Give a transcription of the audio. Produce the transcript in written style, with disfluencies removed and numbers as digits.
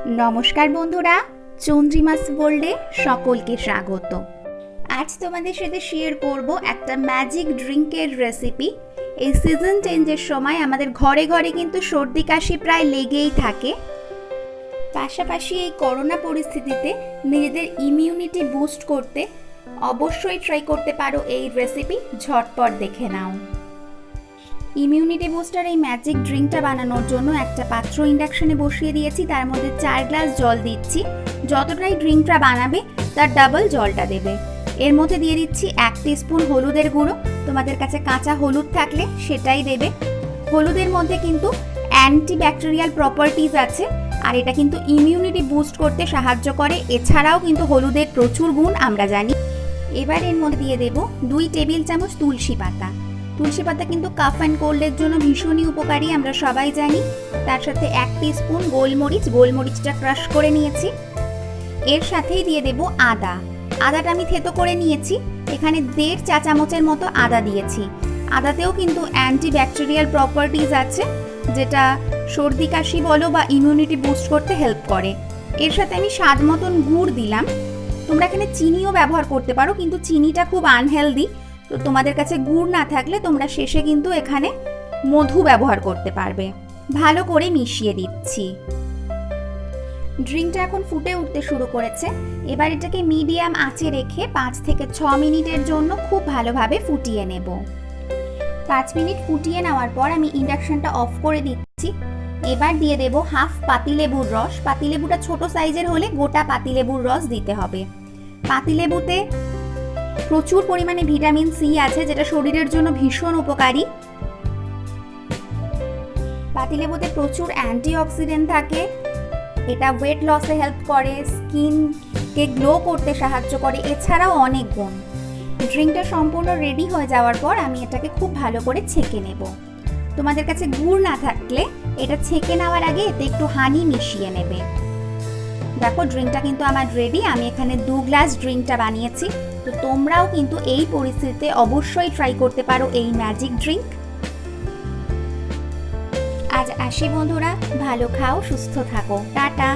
নমস্কার বন্ধুরা, চন্দ্রিমাস ওয়ার্ল্ডে সকলকে স্বাগত। আজ তোমাদের সাথে শেয়ার করব একটা ম্যাজিক ড্রিঙ্কের রেসিপি। এই সিজন চেঞ্জের সময় আমাদের ঘরে ঘরে কিন্তু সর্দি কাশি প্রায় লেগেই থাকে। পাশাপাশি এই করোনা পরিস্থিতিতে নিজেদের ইমিউনিটি বুস্ট করতে অবশ্যই ট্রাই করতে পারো এই রেসিপি। ঝটপট দেখে নাও। ইমিউনিটি বুস্টার এই ম্যাজিক ড্রিঙ্কটা বানানোর জন্য একটা পাত্র ইন্ডাকশনে বসিয়ে দিয়েছি। তার মধ্যে 4 গ্লাস জল দিচ্ছি। যতটাই ড্রিঙ্কটা বানাবে তার ডাবল জলটা দেবে। এর মধ্যে দিয়ে দিচ্ছি 1 টিস্পুন হলুদের গুঁড়ো। তোমাদের কাছে কাঁচা হলুদ থাকলে সেটাই দেবে। হলুদের মধ্যে কিন্তু অ্যান্টিব্যাকটেরিয়াল প্রপার্টিজ আছে, আর এটা কিন্তু ইমিউনিটি বুস্ট করতে সাহায্য করে। এছাড়াও কিন্তু হলুদের প্রচুর গুণ আমরা জানি। এবার এর মধ্যে দিয়ে দেব 2 টেবিল চামচ তুলসী পাতা। তুলসী পাতা কিন্তু কাফ অ্যান্ড কোল্ডের জন্য ভীষণই উপকারী, আমরা সবাই জানি। তার সাথে 1 টিস্পুন গোলমরিচটা ক্রাশ করে নিয়েছি। এর সাথেই দিয়ে দেব আদা। আদাটা আমি থেতো করে নিয়েছি। এখানে 1.5 চা চামচের মতো আদা দিয়েছি। আদাতেও কিন্তু অ্যান্টিব্যাকটেরিয়াল প্রপার্টিজ আছে, যেটা সর্দি কাশি বলো বা ইমিউনিটি বুস্ট করতে হেল্প করে। এর সাথে আমি স্বাদ মতন গুড় দিলাম। তোমরা এখানে চিনিও ব্যবহার করতে পারো, কিন্তু চিনিটা খুব আনহেলদি। তো তোমাদের কাছে গুড় না থাকলে তোমরা শেষে কিন্তু এখানে মধু ব্যবহার করতে পারবে। ভালো করে মিশিয়ে দিচ্ছি। ড্রিঙ্কটা এখন ফুটে উঠতে শুরু করেছে। এবার এটাকে মিডিয়াম আঁচে রেখে 5 থেকে 6 মিনিটের জন্য খুব ভালোভাবে ফুটিয়ে নেব। 5 মিনিট ফুটিয়ে নেওয়ার পর আমি ইন্ডাকশনটা অফ করে দিচ্ছি। এবার দিয়ে দেব হাফ পাতিলেবুর রস। পাতিলেবুটা ছোট সাইজের হলে গোটা পাতিলেবুর রস দিতে হবে। পাতিলেবুতে প্রচুর পরিমাণে ভিটামিন সি আছে, যেটা শরীরের জন্য ভীষণ উপকারী। পাতিলেবুতে প্রচুর অ্যান্টিঅক্সিডেন্ট থাকে। এটা ওয়েট লসে হেল্প করে, স্কিনকে গ্লো করতে সাহায্য করে। এছাড়াও অনেক গুণ। ড্রিঙ্কটা সম্পূর্ণ রেডি হয়ে যাওয়ার পর আমি এটাকে খুব ভালো করে ছেঁকে নেব। তোমাদের কাছে গুড় না থাকলে এটা ছেঁকে নেওয়ার আগে এতে একটু হানি মিশিয়ে নেবে। দেখো, ড্রিঙ্কটা কিন্তু আমার রেডি। আমি এখানে 2 গ্লাস ড্রিঙ্কটা বানিয়েছি। তো তোমরাও কিন্তু এই পরিস্থিতিতে অবশ্যই ট্রাই করতে পারো এই ম্যাজিক ড্রিঙ্ক। আজ আসি বন্ধুরা, ভালো খাও, সুস্থ থাকো, টাটা।